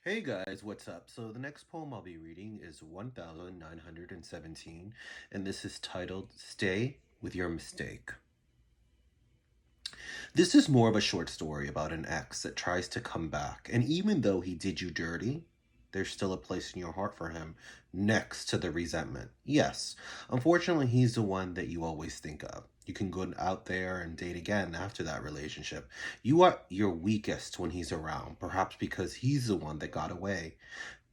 Hey guys, what's up? So the next poem I'll be reading is 1917, and this is titled Stay with Your Mistake. This is more of a short story about an ex that tries to come back, and even though he did you dirty, there's still a place in your heart for him next to the resentment. Yes, unfortunately, he's the one that you always think of. You can go out there and date again after that relationship. You are your weakest when he's around, perhaps because he's the one that got away.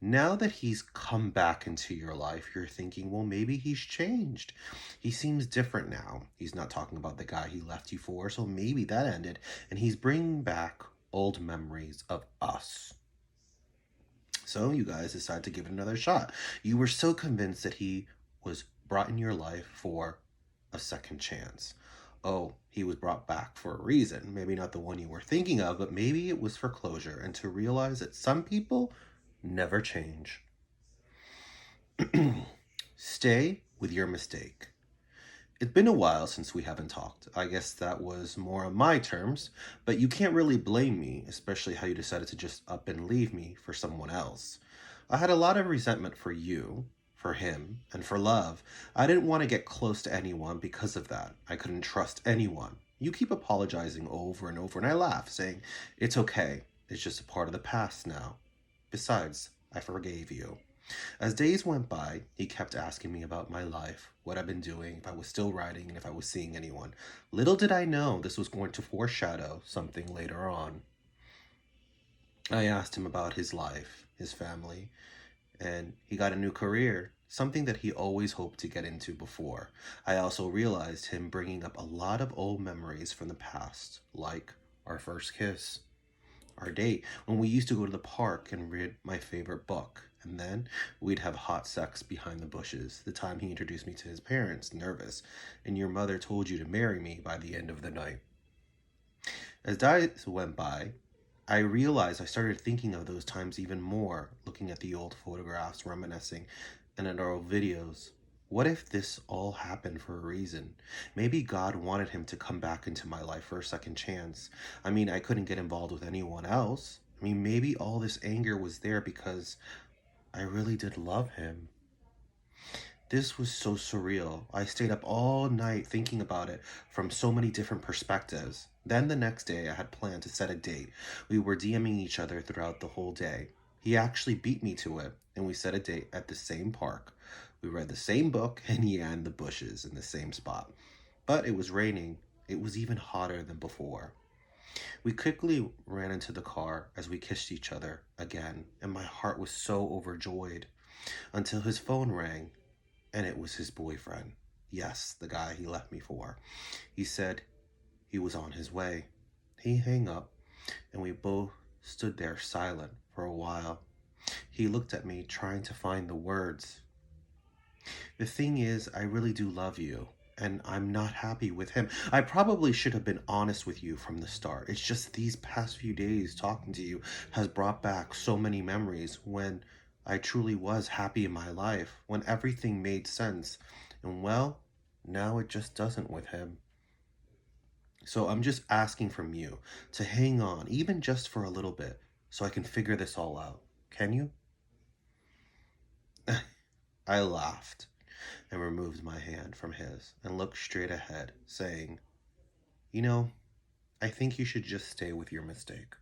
Now that he's come back into your life, you're thinking, well, maybe he's changed. He seems different now. He's not talking about the guy he left you for, so maybe that ended. And he's bringing back old memories of us. So you guys decide to give it another shot. You were so convinced that he was brought in your life for a second chance. Oh, he was brought back for a reason. Maybe not the one you were thinking of, but maybe it was for closure and to realize that some people never change. Stay with your mistake. It's been a while since we haven't talked. I guess that was more on my terms, but you can't really blame me, especially how you decided to just up and leave me for someone else. I had a lot of resentment for you, for him, and for love. I didn't want to get close to anyone because of that. I couldn't trust anyone. You keep apologizing over and over, and I laugh, saying, it's okay. It's just a part of the past now. Besides, I forgave you. As days went by, he kept asking me about my life, what I've been doing, if I was still writing, and if I was seeing anyone. Little did I know this was going to foreshadow something later on. I asked him about his life, his family, and he got a new career, something that he always hoped to get into before. I also realized him bringing up a lot of old memories from the past, like our first kiss, our date when we used to go to the park and read my favorite book. And then we'd have hot sex behind the bushes. The time he introduced me to his parents, nervous, and your mother told you to marry me by the end of the night. As days went by, I realized I started thinking of those times even more, looking at the old photographs, reminiscing, and at our old videos. What if this all happened for a reason? Maybe God wanted him to come back into my life for a second chance. I mean, I couldn't get involved with anyone else. I mean, maybe all this anger was there because I really did love him. This was so surreal. I stayed up all night thinking about it from so many different perspectives. Then the next day, I had planned to set a date. We were DMing each other throughout the whole day. He actually beat me to it, and we set a date at the same park. We read the same book and yanned the bushes in the same spot. But it was raining. It was even hotter than before. We quickly ran into the car as we kissed each other again, and my heart was so overjoyed until his phone rang, and it was his boyfriend. Yes, the guy he left me for. He said he was on his way. He hung up, and we both stood there silent for a while. He looked at me, trying to find the words. The thing is, I really do love you, and I'm not happy with him. I probably should have been honest with you from the start. It's just these past few days talking to you has brought back so many memories when I truly was happy in my life, when everything made sense. And well, now it just doesn't with him. So I'm just asking from you to hang on, even just for a little bit, so I can figure this all out. Can you? I laughed and removed my hand from his and looked straight ahead, saying, you know, I think you should just stay with your mistake.